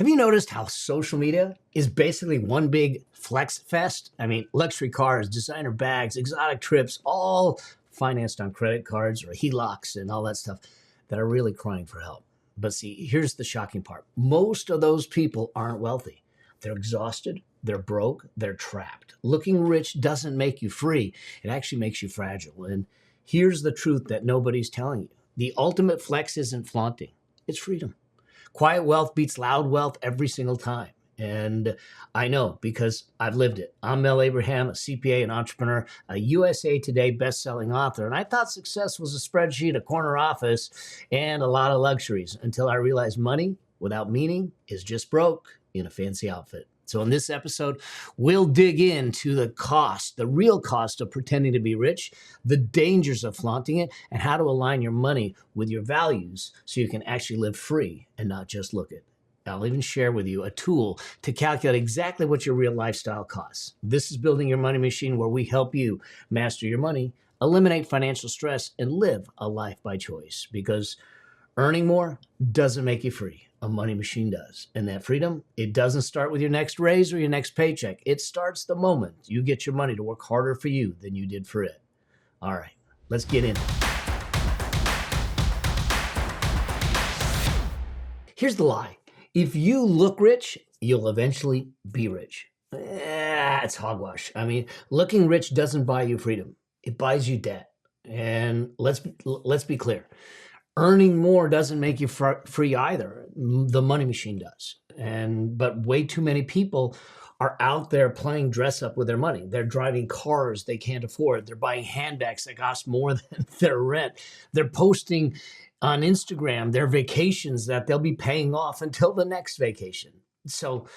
Have you noticed how social media is basically one big flex fest? I mean, luxury cars, designer bags, exotic trips, all financed on credit cards or HELOCs and all that stuff that are really crying for help. But see, here's the shocking part. Most of those people aren't wealthy. They're exhausted, they're broke, they're trapped. Looking rich doesn't make you free. It actually makes you fragile. And here's the truth that nobody's telling you. The ultimate flex isn't flaunting, it's freedom. Quiet wealth beats loud wealth every single time. And I know because I've lived it. I'm Mel Abraham, a CPA, an entrepreneur, a USA Today best-selling author. And I thought success was a spreadsheet, a corner office, and a lot of luxuries until I realized money without meaning is just broke in a fancy outfit. So in this episode, we'll dig into the cost, the real cost of pretending to be rich, the dangers of flaunting it, and how to align your money with your values so you can actually live free and not just look it. I'll even share with you a tool to calculate exactly what your real lifestyle costs. This is Building Your Money Machine, where we help you master your money, eliminate financial stress, and live a life by choice. Because earning more doesn't make you free. A money machine does. And that freedom, it doesn't start with your next raise or your next paycheck. It starts the moment you get your money to work harder for you than you did for it. All right, let's get in. Here's the lie. If you look rich, you'll eventually be rich. It's hogwash. I mean, looking rich doesn't buy you freedom. It buys you debt. And let's be clear. Earning more doesn't make you free either. The money machine does. But way too many people are out there playing dress up with their money. They're driving cars they can't afford. They're buying handbags that cost more than their rent. They're posting on Instagram their vacations that they'll be paying off until the next vacation. So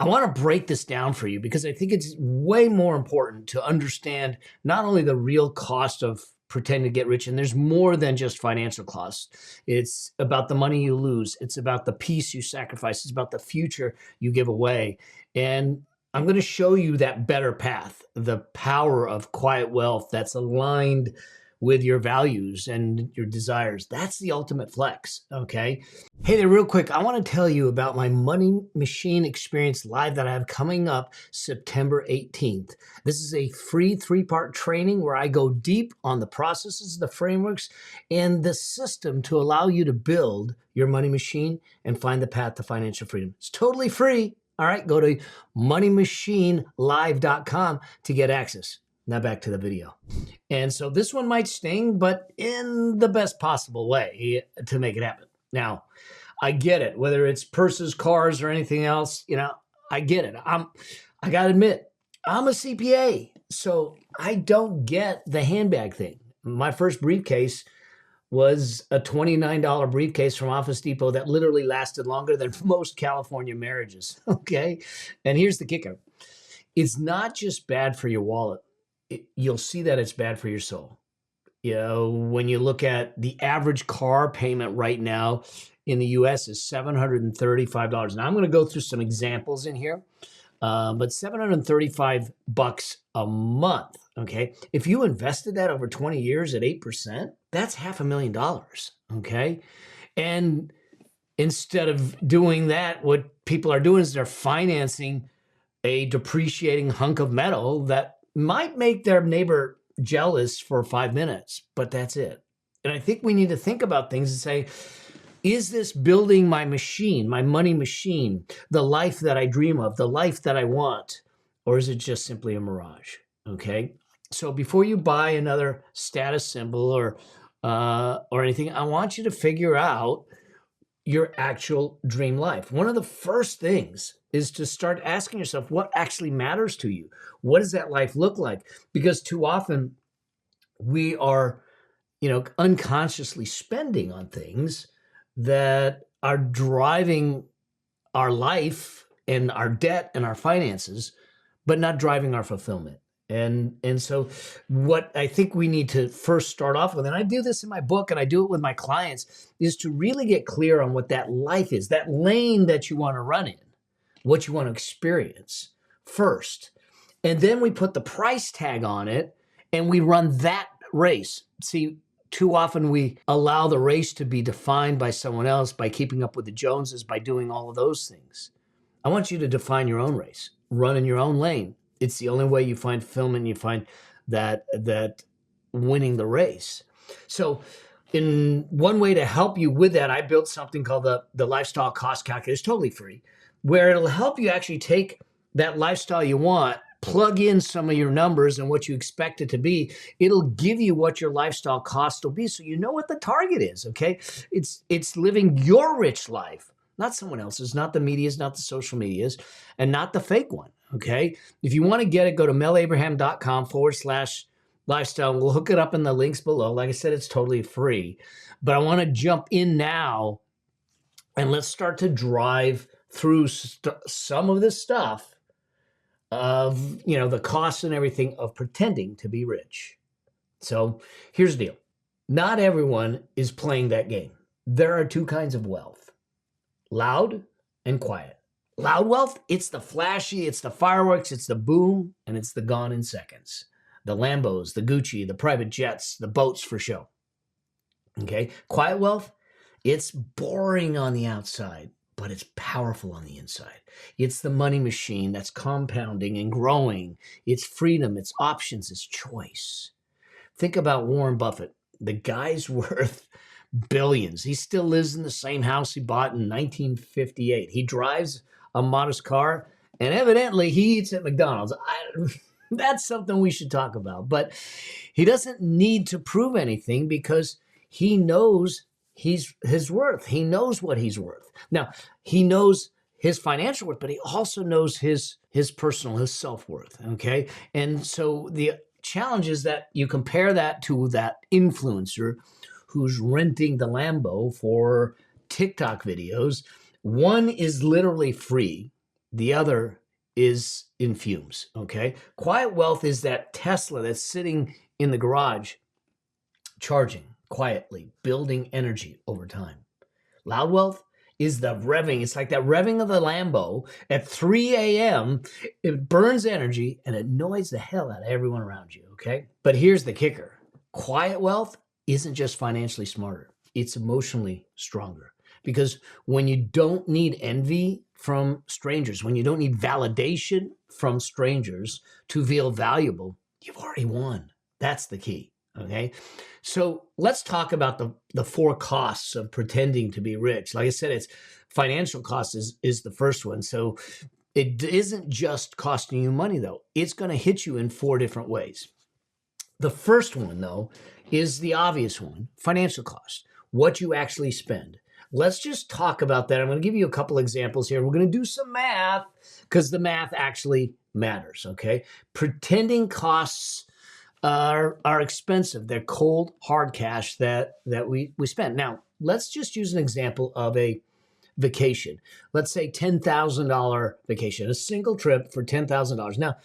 I want to break this down for you because I think it's way more important to understand not only the real cost of pretend to get rich. And there's more than just financial costs. It's about the money you lose. It's about the peace you sacrifice. It's about the future you give away. And I'm going to show you that better path, the power of quiet wealth that's aligned with your values and your desires. That's the ultimate flex, okay? Hey there, real quick, I want to tell you about my Money Machine Experience Live that I have coming up September 18th. This is a free 3-part training where I go deep on the processes, the frameworks, and the system to allow you to build your money machine and find the path to financial freedom. It's totally free. All right, go to moneymachinelive.com to get access. Now back to the video. And so this one might sting, but in the best possible way to make it happen. Now, I get it, whether it's purses, cars, or anything else, I get it. I got to admit, I'm a CPA, so I don't get the handbag thing. My first briefcase was a $29 briefcase from Office Depot that literally lasted longer than most California marriages, okay? And here's the kicker. It's not just bad for your wallet. You'll see that it's bad for your soul. When you look at the average car payment right now in the US is $735. Now I'm going to go through some examples in here, but $735 a month. Okay. If you invested that over 20 years at 8%, that's $500,000. Okay. And instead of doing that, what people are doing is they're financing a depreciating hunk of metal that might make their neighbor jealous for 5 minutes, but that's it. And I think we need to think about things and say, is this building my machine, my money machine, the life that I dream of, the life that I want, or is it just simply a mirage? Okay. So before you buy another status symbol or anything, I want you to figure out your actual dream life. One of the first things is to start asking yourself what actually matters to you. What does that life look like? Because too often we are, unconsciously spending on things that are driving our life and our debt and our finances, but not driving our fulfillment. And so what I think we need to first start off with, and I do this in my book and I do it with my clients, is to really get clear on what that life is, that lane that you want to run in, what you want to experience first. And then we put the price tag on it and we run that race. See, too often we allow the race to be defined by someone else, by keeping up with the Joneses, by doing all of those things. I want you to define your own race, run in your own lane. It's the only way you find fulfillment, you find that winning the race. So in one way to help you with that, I built something called the lifestyle cost calculator. It's totally free, where it'll help you actually take that lifestyle you want, plug in some of your numbers and what you expect it to be. It'll give you what your lifestyle cost will be, so you know what the target is. Okay, it's living your rich life, not someone else's, not the media's, not the social media's, and not the fake one. Okay, if you want to get it, go to melabraham.com/lifestyle. We'll hook it up in the links below. Like I said, it's totally free, but I want to jump in now and let's start to drive through some of this stuff of, the costs and everything of pretending to be rich. So here's the deal. Not everyone is playing that game. There are two kinds of wealth: loud and quiet. Loud wealth, it's the flashy, it's the fireworks, it's the boom, and it's the gone in seconds. The Lambos, the Gucci, the private jets, the boats for show. Okay. Quiet wealth, it's boring on the outside, but it's powerful on the inside. It's the money machine that's compounding and growing. It's freedom, it's options, it's choice. Think about Warren Buffett. The guy's worth billions. He still lives in the same house he bought in 1958. He drives a modest car, and evidently he eats at McDonald's. That's something we should talk about. But he doesn't need to prove anything because he knows his worth. He knows what he's worth. Now, he knows his financial worth, but he also knows his personal, his self-worth, okay? And so the challenge is that you compare that to that influencer who's renting the Lambo for TikTok videos. One is literally free. The other is in fumes, okay? Quiet wealth is that Tesla that's sitting in the garage charging quietly, building energy over time. Loud wealth is the revving. It's like that revving of the Lambo at 3 a.m. It burns energy and it annoys the hell out of everyone around you, okay? But here's the kicker. Quiet wealth isn't just financially smarter. It's emotionally stronger. Because when you don't need envy from strangers, when you don't need validation from strangers to feel valuable, you've already won. That's the key, okay? So let's talk about the four costs of pretending to be rich. Like I said, it's financial cost is the first one. So it isn't just costing you money, though. It's going to hit you in four different ways. The first one, though, is the obvious one: financial cost, what you actually spend. Let's just talk about that. I'm going to give you a couple examples here. We're going to do some math because the math actually matters, okay? Pretending costs are expensive. They're cold, hard cash that we spend. Now, let's just use an example of a vacation. Let's say $10,000 vacation, a single trip for $10,000. Now,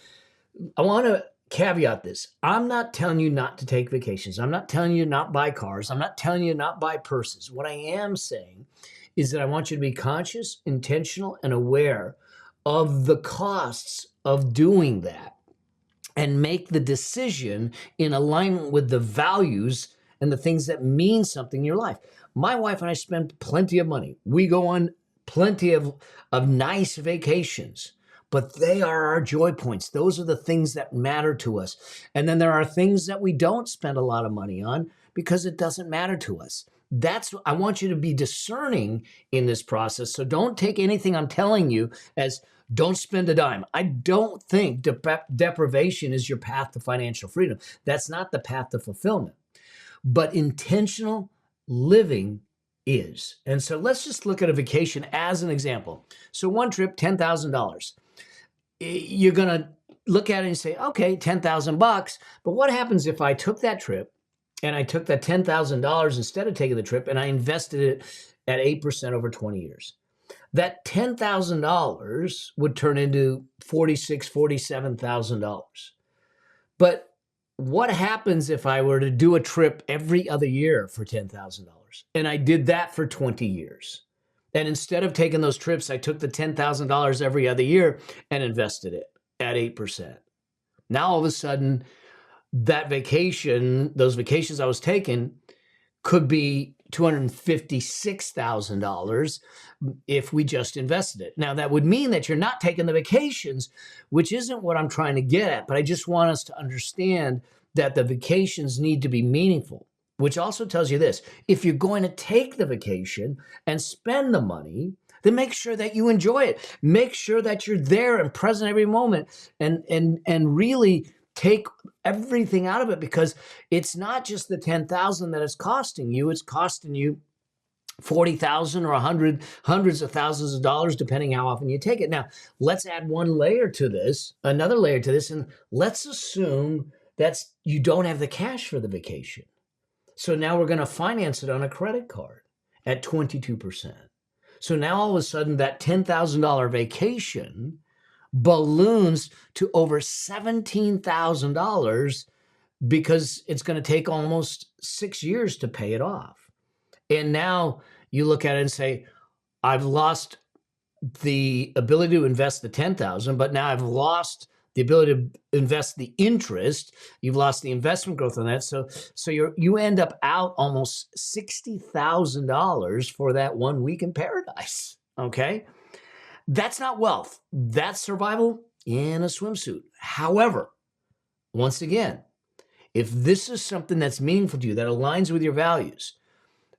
I want to caveat this. I'm not telling you not to take vacations. I'm not telling you not buy cars. I'm not telling you not buy purses. What I am saying is that I want you to be conscious, intentional, and aware of the costs of doing that and make the decision in alignment with the values and the things that mean something in your life. My wife and I spend plenty of money. We go on plenty of nice vacations. But they are our joy points. Those are the things that matter to us. And then there are things that we don't spend a lot of money on because it doesn't matter to us. I want you to be discerning in this process. So don't take anything I'm telling you as don't spend a dime. I don't think deprivation is your path to financial freedom. That's not the path to fulfillment. But intentional living is. And so let's just look at a vacation as an example. So one trip, $10,000. You're going to look at it and say, okay, $10,000, but what happens if I took that trip and I took that $10,000 instead of taking the trip and I invested it at 8% over 20 years? That $10,000 would turn into $46,000, $47,000. But what happens if I were to do a trip every other year for $10,000 and I did that for 20 years? And instead of taking those trips, I took the $10,000 every other year and invested it at 8%. Now, all of a sudden, those vacations I was taking, could be $256,000 if we just invested it. Now, that would mean that you're not taking the vacations, which isn't what I'm trying to get at, but I just want us to understand that the vacations need to be meaningful, which also tells you this. If you're going to take the vacation and spend the money, then make sure that you enjoy it. Make sure that you're there and present every moment, and really take everything out of it, because it's not just the 10,000 that it's costing you. It's costing you 40,000 or 100, hundreds of thousands of dollars, depending how often you take it. Now, let's add one layer to this, another layer to this, and let's assume that you don't have the cash for the vacation. So now we're going to finance it on a credit card at 22%. So now all of a sudden that $10,000 vacation balloons to over $17,000 because it's going to take almost 6 years to pay it off. And now you look at it and say, I've lost the ability to invest the 10,000, but now I've lost the ability to invest the interest. You've lost the investment growth on that. So you end up out almost $60,000 for that 1 week in paradise. Okay. That's not wealth. That's survival in a swimsuit. However, once again, if this is something that's meaningful to you, that aligns with your values,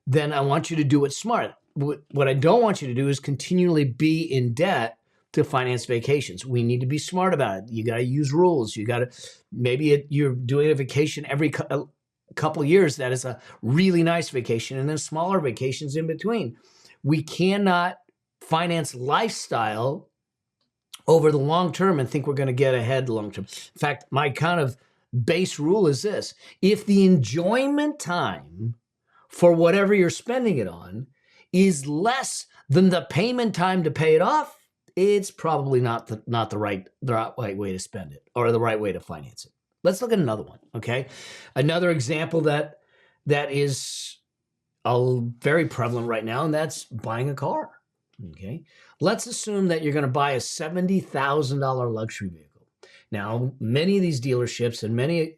then I want you to do it smart. What I don't want you to do is continually be in debt to finance vacations. We need to be smart about it. You got to use rules. You got to, you're doing a vacation every couple of years. That is a really nice vacation, and then smaller vacations in between. We cannot finance lifestyle over the long term and think we're going to get ahead long term. In fact, my kind of base rule is this: if the enjoyment time for whatever you're spending it on is less than the payment time to pay it off, it's probably not the right way to spend it, or the right way to finance it. Let's look at another one. Okay, another example that is very prevalent right now, and that's buying a car. Okay, let's assume that you're going to buy a $70,000 luxury vehicle. Now, many of these dealerships and many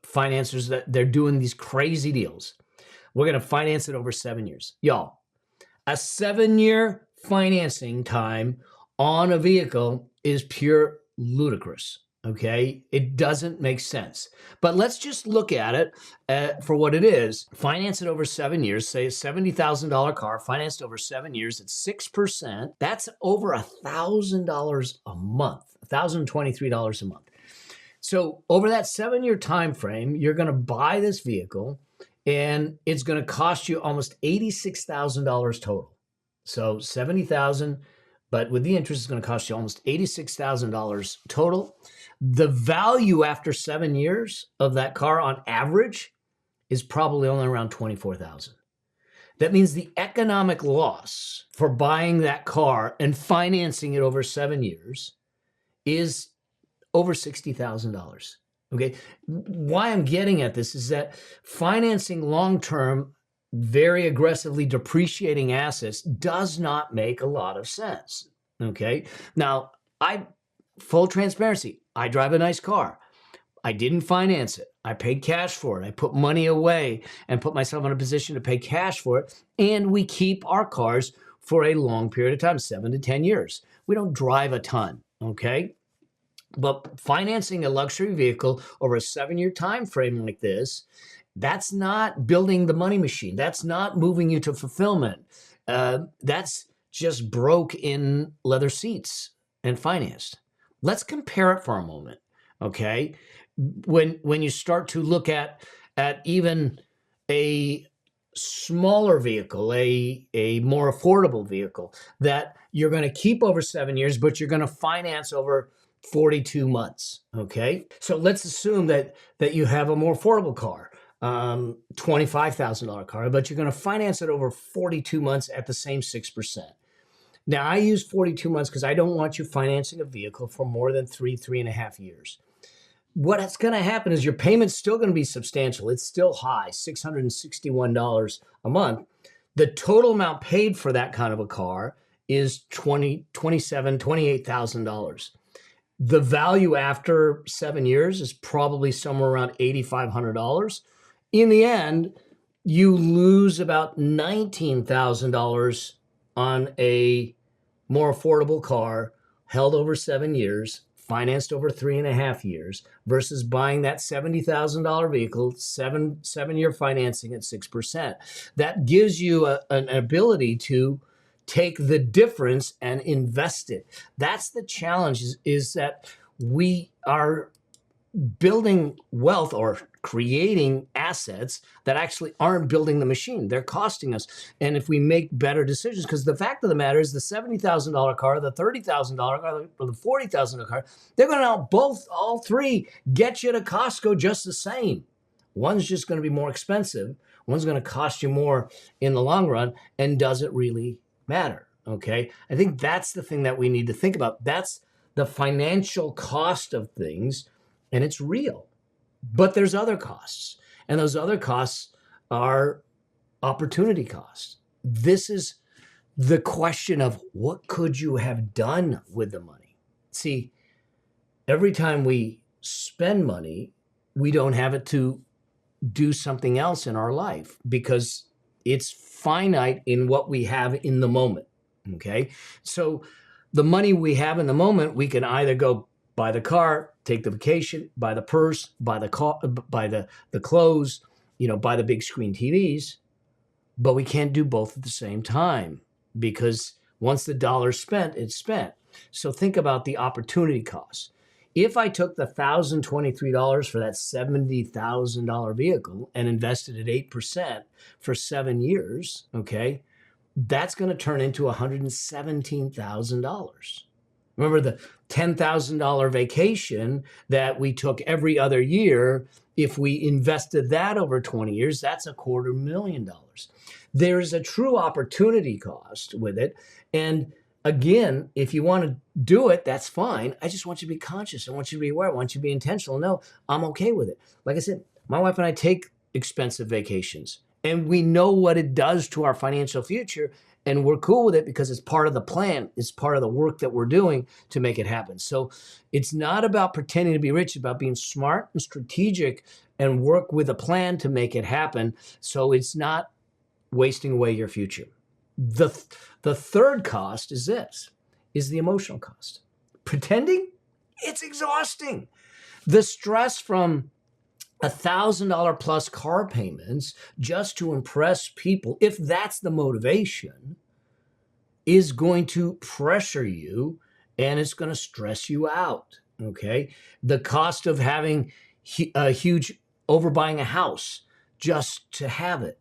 financiers, that they're doing these crazy deals. We're going to finance it over 7 years. Y'all, a 7-year financing time on a vehicle is pure ludicrous. Okay, it doesn't make sense. But let's just look at it for what it is. Finance it over 7 years. Say a $70,000 car financed over 7 years at 6%. That's over $1,000 a month, $1,023 a month. So over that 7-year time frame, you're going to buy this vehicle, and it's going to cost you almost $86,000 total. So $70,000, but with the interest, it's going to cost you almost $86,000 total. The value after 7 years of that car on average is probably only around $24,000. That means the economic loss for buying that car and financing it over 7 years is over $60,000. Okay. Why I'm getting at this is that financing long-term, very aggressively depreciating assets does not make a lot of sense. Okay. Now, full transparency, I drive a nice car. I didn't finance it. I paid cash for it. I put money away and put myself in a position to pay cash for it. And we keep our cars for a long period of time, 7 to 10 years. We don't drive a ton. Okay. But financing a luxury vehicle over a 7-year time frame like this, that's not building the money machine. That's not moving you to fulfillment. That's just broke in leather seats and financed. Let's compare it for a moment, okay? When you start to look at even a smaller vehicle, a more affordable vehicle that you're going to keep over 7 years, but you're going to finance over 42 months, okay? So let's assume that you have a more affordable car, $25,000 car, but you're going to finance it over 42 months at the same 6%. Now, I use 42 months because I don't want you financing a vehicle for more than 3.5 years. What's going to happen is your payment's still going to be substantial. It's still high, $661 a month. The total amount paid for that kind of a car is $28,000. The value after 7 years is probably somewhere around $8,500. In the end, you lose about $19,000 on a more affordable car held over 7 years, financed over 3.5 years, versus buying that $70,000 vehicle, seven-year financing at 6%. That gives you an ability to take the difference and invest it. That's the challenge, is that we are building wealth or creating assets that actually aren't building the machine. They're costing us. And if we make better decisions, because the fact of the matter is the $70,000 car, the $30,000 car, or the $40,000 car, they're going to all three get you to Costco just the same. One's just going to be more expensive. One's going to cost you more in the long run. And does it really matter? Okay. I think that's the thing that we need to think about. That's the financial cost of things. And it's real, but there's other costs, and those other costs are opportunity costs. This is the question of what could you have done with the money? See, every time we spend money, we don't have it to do something else in our life because it's finite in what we have in the moment. Okay. So the money we have in the moment, we can either go buy the car, take the vacation, buy the purse, buy the car, buy the clothes, buy the big screen TVs, but we can't do both at the same time because once the dollar's spent, it's spent. So think about the opportunity cost. If I took the $1,023 for that $70,000 vehicle and invested at 8% for 7 years, okay, that's going to turn into $117,000. Remember the $10,000 vacation that we took every other year? If we invested that over 20 years, that's $250,000. There is a true opportunity cost with it. And again, if you want to do it, that's fine. I just want you to be conscious. I want you to be aware. I want you to be intentional. No, I'm okay with it. Like I said, my wife and I take expensive vacations, and we know what it does to our financial future. And we're cool with it because it's part of the plan. It's part of the work that we're doing to make it happen. So it's not about pretending to be rich, it's about being smart and strategic and work with a plan to make it happen. So it's not wasting away your future. The third cost is the emotional cost. Pretending, it's exhausting. The stress from $1,000 plus car payments just to impress people, if that's the motivation, is going to pressure you and it's going to stress you out. Okay. The cost of having a huge overbuying a house just to have it,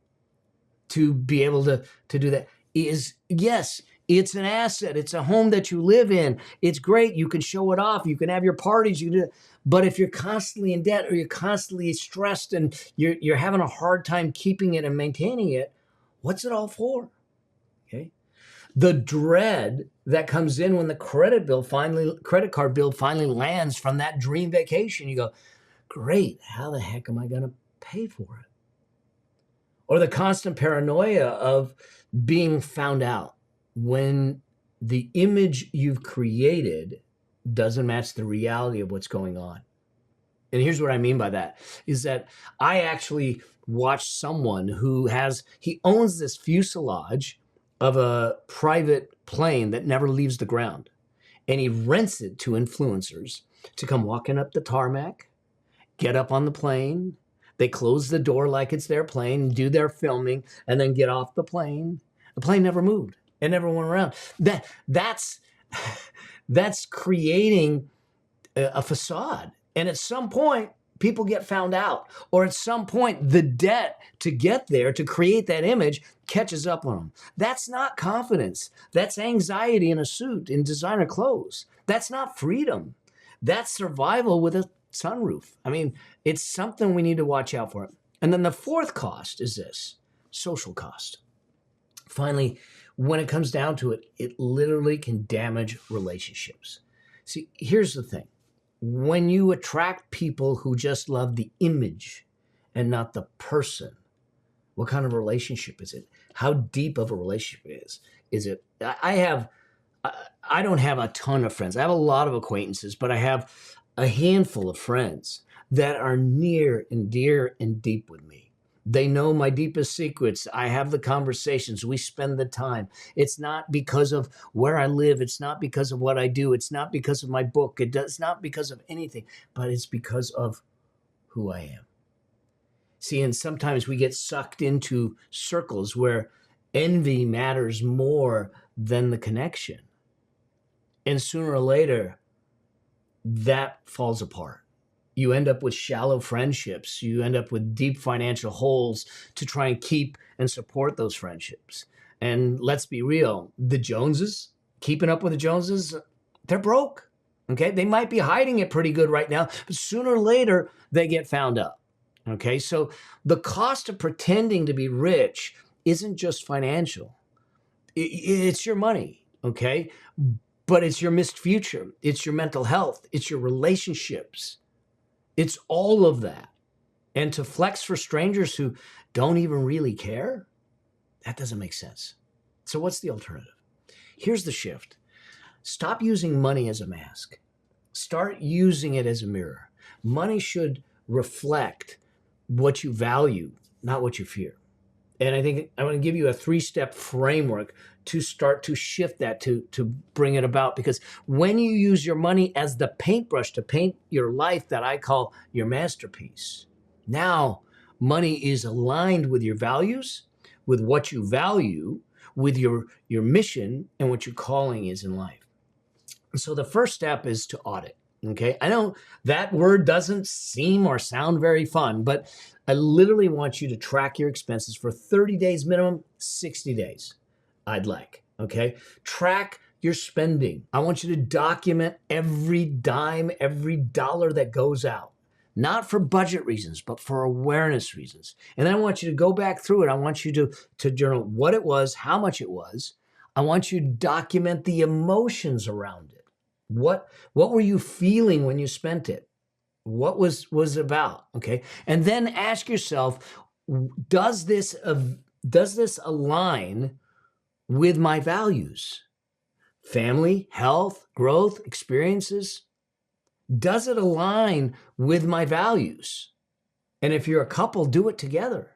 to be able to do that is, yes, it's an asset. It's a home that you live in. It's great. You can show it off. You can have your parties. You can do it. But if you're constantly in debt or you're constantly stressed and you're having a hard time keeping it and maintaining it, what's it all for? Okay. The dread that comes in when the credit card bill finally lands from that dream vacation, you go, great, how the heck am I going to pay for it? Or the constant paranoia of being found out when the image you've created doesn't match the reality of what's going on. And here's what I mean by that, is that I actually watched someone he owns this fuselage of a private plane that never leaves the ground. And he rents it to influencers to come walking up the tarmac, get up on the plane. They close the door like it's their plane, do their filming, and then get off the plane. The plane never moved. It never went around. That's creating a facade. And at some point, people get found out. Or at some point, the debt to get there, to create that image, catches up on them. That's not confidence. That's anxiety in a suit, in designer clothes. That's not freedom. That's survival with a sunroof. I mean, it's something we need to watch out for. And then the fourth cost is this, social cost. Finally, when it comes down to it, it literally can damage relationships. See, here's the thing. When you attract people who just love the image and not the person, what kind of relationship is it? How deep of a relationship is it? I don't have a ton of friends. I have a lot of acquaintances, but I have a handful of friends that are near and dear and deep with me. They know my deepest secrets. I have the conversations. We spend the time. It's not because of where I live. It's not because of what I do. It's not because of my book. It's not because of anything, but it's because of who I am. See, and sometimes we get sucked into circles where envy matters more than the connection. And sooner or later, that falls apart. You end up with shallow friendships. You end up with deep financial holes to try and keep and support those friendships. And let's be real, the Joneses, keeping up with the Joneses, they're broke. Okay. They might be hiding it pretty good right now, but sooner or later they get found up. Okay. So the cost of pretending to be rich isn't just financial. It's your money. Okay. But it's your missed future. It's your mental health. It's your relationships. It's all of that. And to flex for strangers who don't even really care, that doesn't make sense. So what's the alternative? Here's the shift. Stop using money as a mask. Start using it as a mirror. Money should reflect what you value, not what you fear. And I think I want to give you a 3-step framework to start to shift that, to bring it about. Because when you use your money as the paintbrush to paint your life that I call your masterpiece, now money is aligned with your values, with what you value, with your mission, and what your calling is in life. So the first step is to audit. Okay. I know that word doesn't seem or sound very fun, but I literally want you to track your expenses for 30 days minimum, 60 days. I'd like. Okay. Track your spending. I want you to document every dime, every dollar that goes out, not for budget reasons, but for awareness reasons. And then I want you to go back through it. I want you to journal what it was, how much it was. I want you to document the emotions around it. What were you feeling when you spent it? What was it about? Okay. And then ask yourself, does this align with my values? Family, health, growth, experiences? Does it align with my values? And if you're a couple, do it together.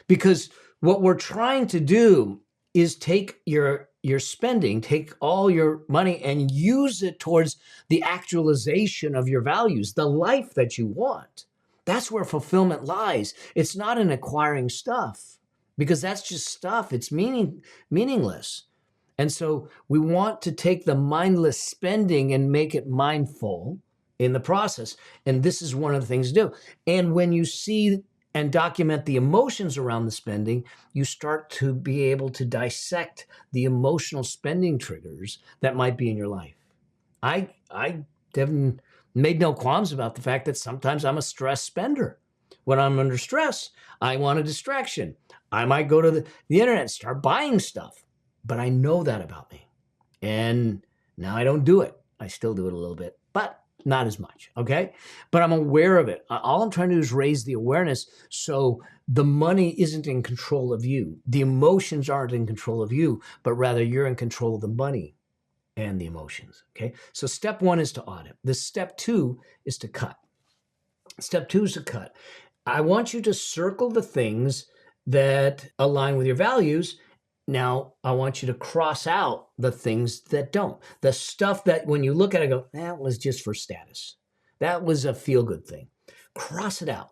Because what we're trying to do is take your spending, take all your money and use it towards the actualization of your values, the life that you want. That's where fulfillment lies. It's not in acquiring stuff, because that's just stuff. It's meaningless. And so we want to take the mindless spending and make it mindful in the process. And this is one of the things to do. And when you see and document the emotions around the spending, you start to be able to dissect the emotional spending triggers that might be in your life. I have made no qualms about the fact that sometimes I'm a stress spender. When I'm under stress, I want a distraction. I might go to the internet and start buying stuff, but I know that about me. And now I don't do it. I still do it a little bit, but not as much, okay? But I'm aware of it. All I'm trying to do is raise the awareness so the money isn't in control of you. The emotions aren't in control of you, but rather you're in control of the money and the emotions, okay? So step 1 is to audit. The step 2 is to cut. Step 2 is to cut. I want you to circle the things that align with your values. Now, I want you to cross out the things that don't. The stuff that when you look at it, go, that was just for status. That was a feel-good thing. Cross it out.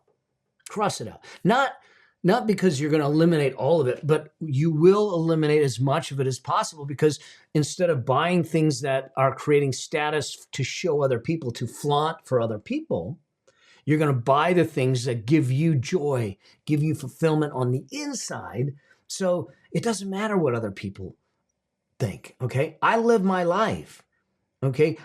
Cross it out. Not because you're going to eliminate all of it, but you will eliminate as much of it as possible, because instead of buying things that are creating status to show other people, to flaunt for other people, you're going to buy the things that give you joy, give you fulfillment on the inside. So it doesn't matter what other people think, okay? I live my life, okay?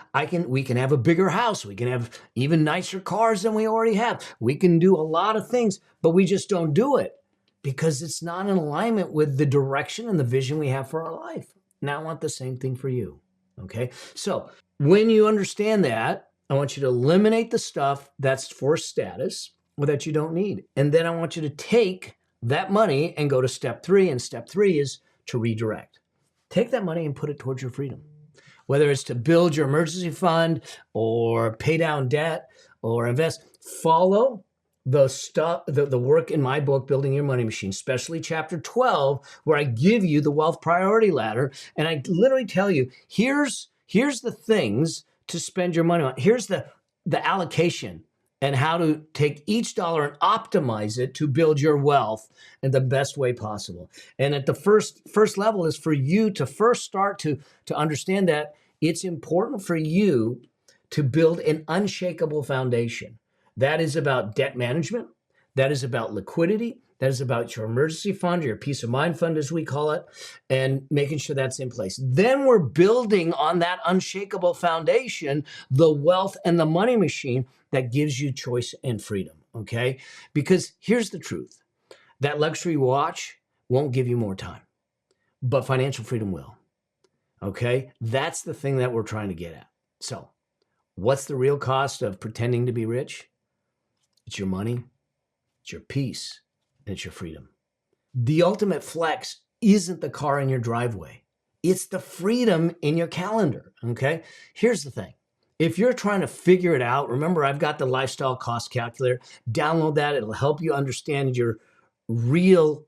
We can have a bigger house. We can have even nicer cars than we already have. We can do a lot of things, but we just don't do it because it's not in alignment with the direction and the vision we have for our life. Now I want the same thing for you, okay? So when you understand that, I want you to eliminate the stuff that's for status or that you don't need. And then I want you to take that money and go to step 3. And step 3 is to redirect. Take that money and put it towards your freedom. Whether it's to build your emergency fund or pay down debt or invest, follow the work in my book, Building Your Money Machine, especially chapter 12, where I give you the wealth priority ladder. And I literally tell you, here's the things to spend your money on. Here's the allocation and how to take each dollar and optimize it to build your wealth in the best way possible. And at the first level is for you to first start to understand that it's important for you to build an unshakable foundation. That is about debt management. That is about liquidity. That is about your emergency fund, your peace of mind fund, as we call it, and making sure that's in place. Then we're building on that unshakable foundation, the wealth and the money machine that gives you choice and freedom, okay? Because here's the truth. That luxury watch won't give you more time, but financial freedom will, okay? That's the thing that we're trying to get at. So what's the real cost of pretending to be rich? It's your money, it's your peace, and it's your freedom. The ultimate flex isn't the car in your driveway. It's the freedom in your calendar, okay? Here's the thing. If you're trying to figure it out, remember, I've got the lifestyle cost calculator. Download that. It'll help you understand your real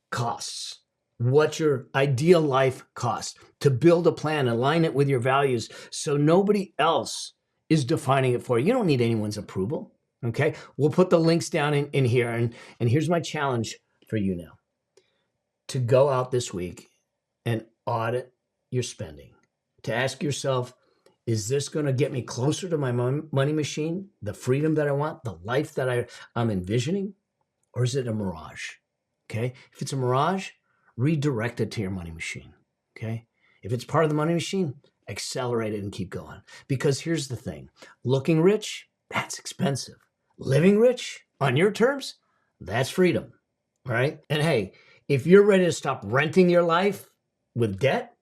costs, what your ideal life costs, to build a plan, align it with your values so nobody else is defining it for you. You don't need anyone's approval, okay? We'll put the links down in here. And here's my challenge for you now. To go out this week and audit your spending, to ask yourself, is this going to get me closer to my money machine, the freedom that I want, the life that I'm envisioning, or is it a mirage? Okay. If it's a mirage, redirect it to your money machine. Okay. If it's part of the money machine, accelerate it and keep going. Because here's the thing, looking rich, that's expensive. Living rich on your terms, that's freedom. Right. And hey, if you're ready to stop renting your life with debt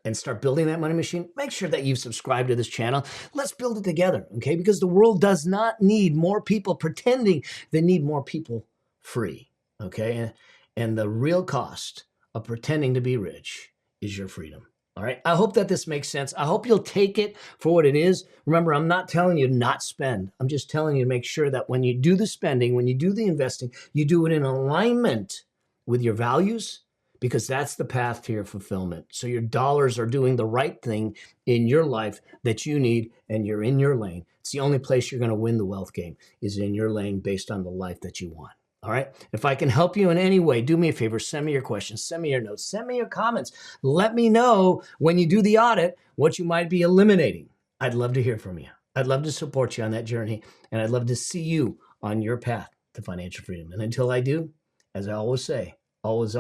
and start building that money machine, make sure that you've subscribed to this channel. Let's build it together, okay? Because the world does not need more people pretending. They need more people free, okay? And the real cost of pretending to be rich is your freedom, all right? I hope that this makes sense. I hope you'll take it for what it is. Remember, I'm not telling you not spend. I'm just telling you to make sure that when you do the spending, when you do the investing, you do it in alignment with your values, because that's the path to your fulfillment. So your dollars are doing the right thing in your life that you need, and you're in your lane. It's the only place you're going to win the wealth game, is in your lane based on the life that you want. All right. If I can help you in any way, do me a favor, send me your questions, send me your notes, send me your comments. Let me know when you do the audit what you might be eliminating. I'd love to hear from you. I'd love to support you on that journey, and I'd love to see you on your path to financial freedom. And until I do, as I always say, always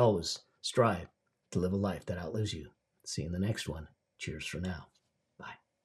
strive to live a life that outlives you. See you in the next one. Cheers for now.